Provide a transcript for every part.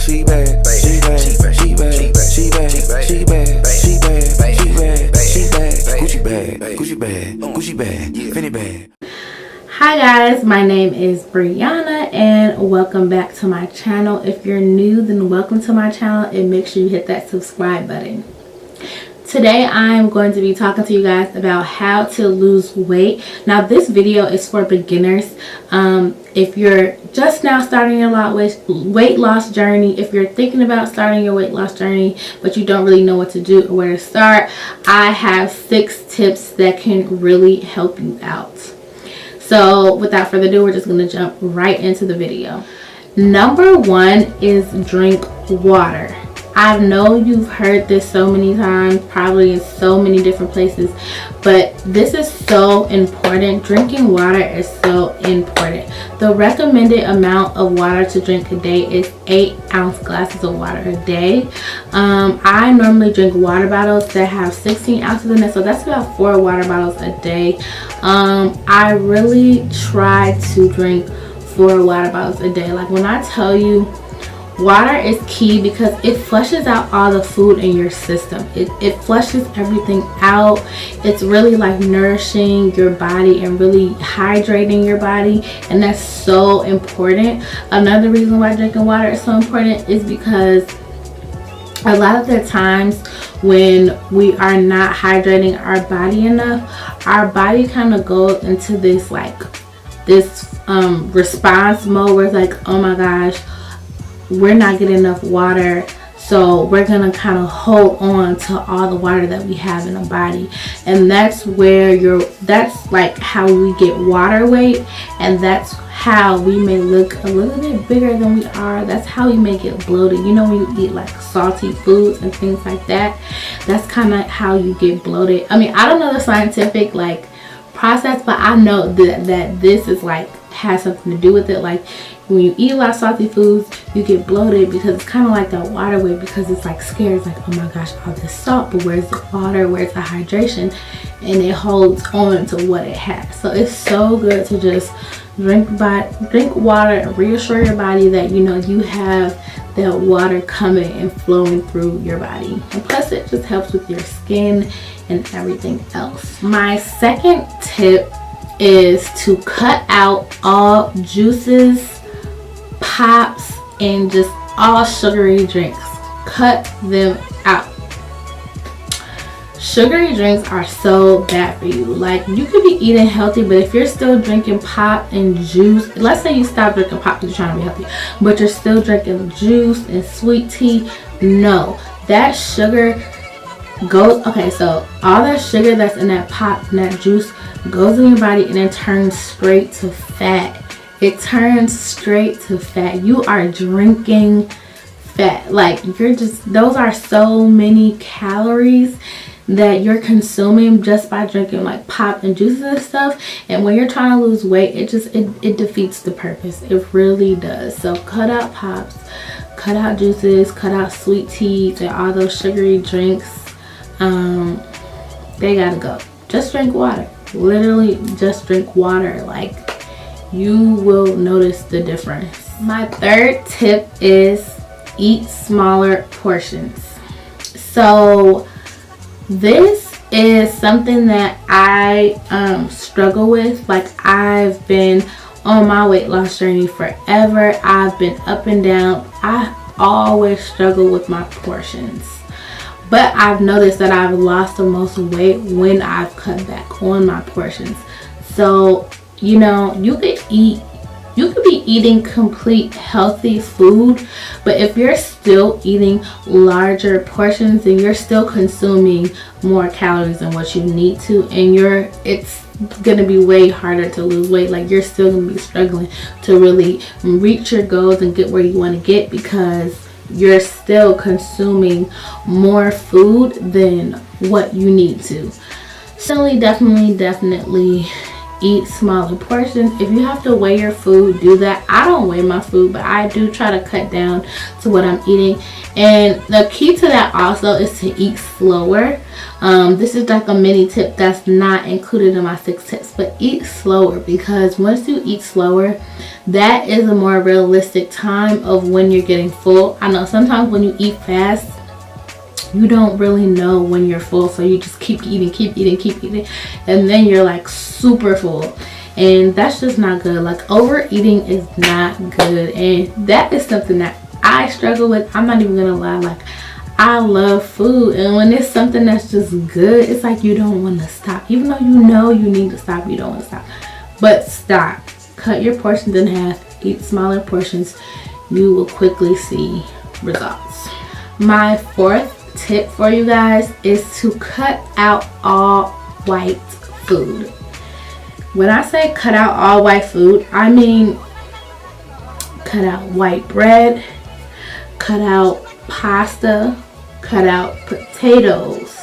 she bad, she bad, she bad, she bad, she bad, she bad, she bad, she bad, she bad, Gucci bag, Gucci bag, Gucci bag, Fendi bag. Hi guys, my name is Brianna and welcome back to my channel. If you're new, then welcome to my channel and make sure you hit that subscribe button. Today I'm going to be talking to you guys about how to lose weight. Now this video is for beginners. If you're just now starting your weight loss journey, if you're thinking about starting your weight loss journey but you don't really know what to do or where to start, I have 6 tips that can really help you out. So without further ado, we're just going to jump right into the video. Number 1 is drink water. I know you've heard this so many times, probably in so many different places, but this is so important. Drinking water is so important. The recommended amount of water to drink a day is 8-ounce glasses of water a day. I normally drink water bottles that have 16 ounces in it, so that's about 4 water bottles a day. I really try to drink 4 water bottles a day. Like when I tell you, water is key because it flushes out all the food in your system. It flushes everything out. It's really like nourishing your body and really hydrating your body, and that's so important. Another reason why drinking water is so important is because a lot of the times when we are not hydrating our body enough, our body kind of goes into this response mode where it's like, oh my gosh, we're not getting enough water, so we're gonna kind of hold on to all the water that we have in the body, and that's like how we get water weight, and that's how we may look a little bit bigger than we are. That's how we may get bloated. You know, when you eat like salty foods and things like that, that's kind of how you get bloated. I mean, I don't know the scientific process, but I know that this is has something to do with it. Like when you eat a lot of salty foods, you get bloated because it's kind of like that water weight, because it's like scared. It's like, oh my gosh, all this salt, but where's the water, where's the hydration? And it holds on to what it has. So it's so good to just drink water and reassure your body that you know you have that water coming and flowing through your body. And plus it just helps with your skin and everything else. My second tip is to cut out all juices, pops, and just all sugary drinks. Cut them out. Sugary drinks are so bad for you. Like, you could be eating healthy, but if you're still drinking pop and juice, let's say you stop drinking pop because you're trying to be healthy, but you're still drinking juice and sweet tea, no, that sugar goes, okay, so all that sugar that's in that pop and that juice goes in your body and it turns straight to fat. It turns straight to fat. You are drinking fat. Like, those are so many calories that you're consuming just by drinking like pop and juices and stuff. And when you're trying to lose weight, it defeats the purpose. It really does. So cut out pops, cut out juices, cut out sweet teas and all those sugary drinks. They gotta go. Just drink water. Literally just drink water. Like, you will notice the difference. My third tip is eat smaller portions. So this is something that I struggle with. Like, I've been on my weight loss journey forever. I've been up and down. I always struggle with my portions. But I've noticed that I've lost the most weight when I've cut back on my portions. So, you know, you could be eating complete healthy food, but if you're still eating larger portions, then you're still consuming more calories than what you need to, and it's gonna be way harder to lose weight. Like, you're still gonna be struggling to really reach your goals and get where you want to get, because you're still consuming more food than what you need to. So definitely eat smaller portions. If you have to weigh your food, do that. I don't weigh my food, but I do try to cut down to what I'm eating. And the key to that also is to eat slower. This is like a mini tip that's not included in my 6 tips, but eat slower, because once you eat slower, that is a more realistic time of when you're getting full. I know sometimes when you eat fast, you don't really know when you're full, so you just keep eating, and then you're like super full, and that's just not good. Like, overeating is not good, and that is something that I struggle with. I'm not even gonna lie, like, I love food, and when it's something that's just good, it's like you don't want to stop. Even though you know you need to stop, you don't want to stop. But stop. Cut your portions in half. Eat smaller portions. You will quickly see results. My 4th tip for you guys is to cut out all white food. When I say cut out all white food, I mean cut out white bread, cut out pasta, cut out potatoes,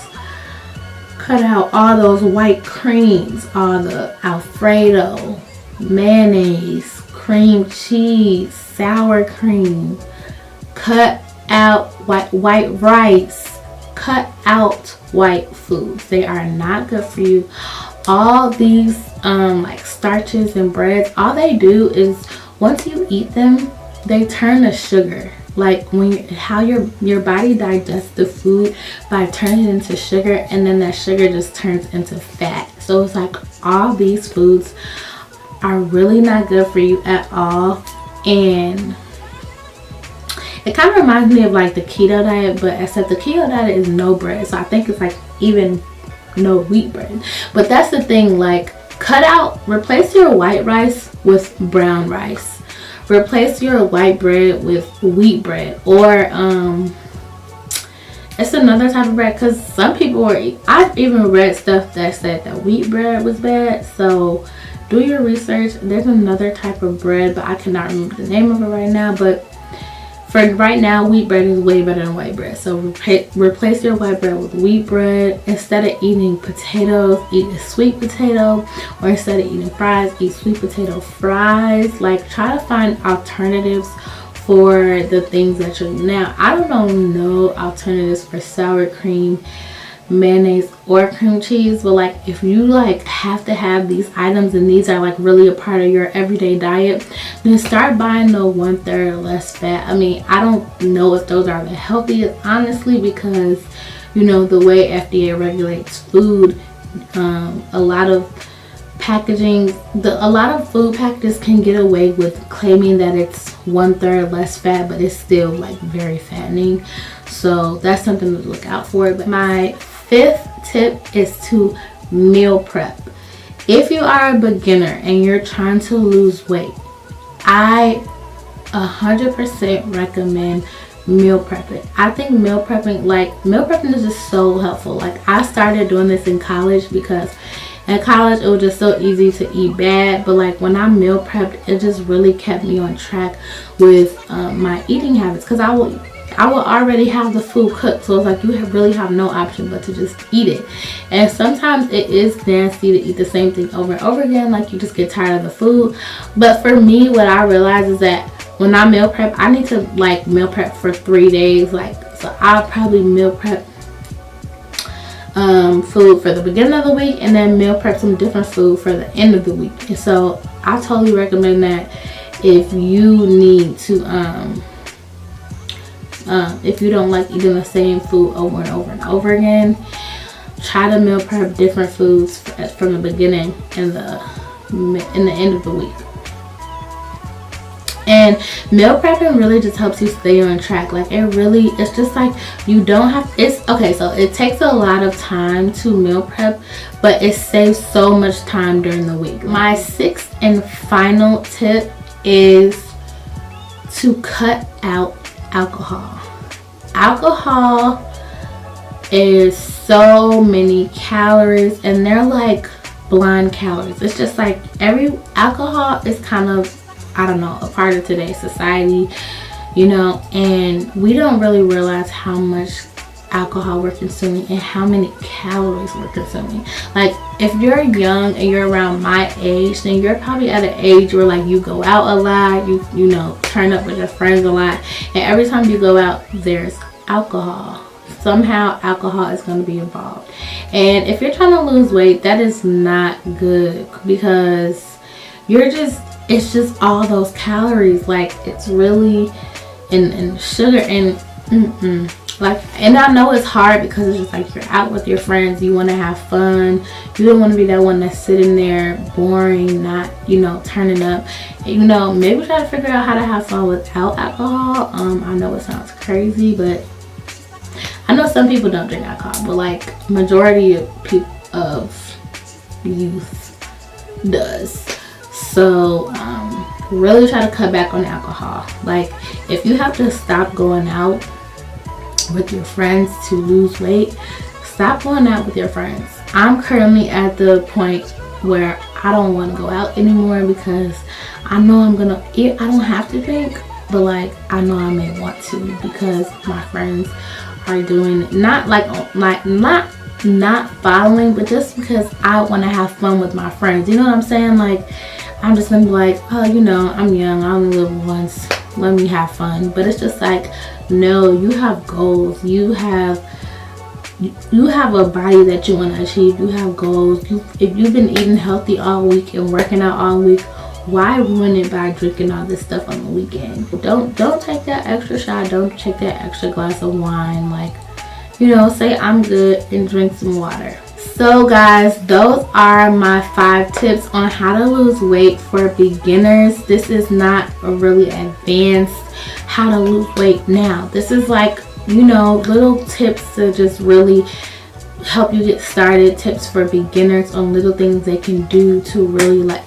cut out all those white creams, all the Alfredo, mayonnaise, cream cheese, sour cream. Cut out white rice. Cut out white foods. They are not good for you. All these like starches and breads, all they do is once you eat them, they turn to sugar. Like how your body digests the food by turning it into sugar, and then that sugar just turns into fat. So it's like all these foods are really not good for you at all, and it kind of reminds me of like the keto diet, but except the keto diet is no bread, so I think it's like even no wheat bread. But that's the thing, like, replace your white rice with brown rice. Replace your white bread with wheat bread, or it's another type of bread, because some people I've even read stuff that said that wheat bread was bad, so do your research. There's another type of bread, but I cannot remember the name of it right now, but for right now, wheat bread is way better than white bread. So replace your white bread with wheat bread. Instead of eating potatoes, eat a sweet potato. Or instead of eating fries, eat sweet potato fries. Like, try to find alternatives for the things that you're eating. Now, I don't know no alternatives for sour cream, mayonnaise, or cream cheese, but like, if you like have to have these items and these are like really a part of your everyday diet, then start buying the 1/3 less fat. I mean, I don't know if those are the healthiest, honestly, because you know the way FDA regulates food, a lot of food packages can get away with claiming that it's 1/3 less fat, but it's still like very fattening. So that's something to look out for. But my 5th tip is to meal prep. If you are a beginner and you're trying to lose weight, I 100% recommend meal prepping. I think meal prepping is just so helpful. Like, I started doing this in college because in college it was just so easy to eat bad, but like when I meal prepped, it just really kept me on track with my eating habits, because I will already have the food cooked, so it's like you really have no option but to just eat it. And sometimes it is nasty to eat the same thing over and over again, like you just get tired of the food. But for me, what I realize is that when I meal prep, I need to like meal prep for 3 days. Like, so I'll probably meal prep food for the beginning of the week, and then meal prep some different food for the end of the week. And so I totally recommend that if you need to if you don't like eating the same food over and over and over again, try to meal prep different foods from the beginning and the end of the week. And meal prepping really just helps you stay on track. Like, it's just like you don't have, so it takes a lot of time to meal prep, but it saves so much time during the week. My 6th and final tip is to cut out alcohol. Alcohol is so many calories, and they're like blind calories. It's just like alcohol is kind of, I don't know, a part of today's society, you know, and we don't really realize how much alcohol we're consuming and how many calories we're consuming. Like, if you're young and you're around my age, then you're probably at an age where like you go out a lot, you know, turn up with your friends a lot, and every time you go out there's alcohol. Somehow alcohol is going to be involved. And if you're trying to lose weight, that is not good, because it's just all those calories. Like, it's really and sugar and like, and I know it's hard because it's just like you're out with your friends, you want to have fun, you don't want to be that one that's sitting there boring, not, you know, turning up. You know, maybe try to figure out how to have fun without alcohol. I know it sounds crazy, but I know some people don't drink alcohol, but like majority of people, of youth does. So really try to cut back on alcohol. Like, if you have to stop going out with your friends to lose weight, stop going out with your friends. I'm currently at the point where I don't want to go out anymore because I know I'm gonna eat. I don't have to drink, but like I know I may want to because my friends are doing it. Not following, but just because I want to have fun with my friends. You know what I'm saying? Like, I'm just gonna be like, oh, you know, I'm young, I only live once, let me have fun. But it's just like, no, you have goals, you have a body that you want to achieve, you have goals. If you've been eating healthy all week and working out all week, why ruin it by drinking all this stuff on the weekend? Don't take that extra shot, don't take that extra glass of wine. Like, you know, say I'm good and drink some water. So guys, those are my 5 tips on how to lose weight for beginners. This is not a really advanced how to lose weight now. This is like, you know, little tips to just really help you get started, tips for beginners on little things they can do to really like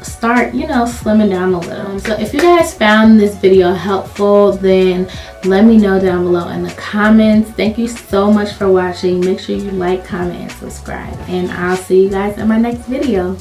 start, you know, slimming down a little. So if you guys found this video helpful, then let me know down below in the comments. Thank you so much for watching. Make sure you like, comment, and subscribe, and I'll see you guys in my next video.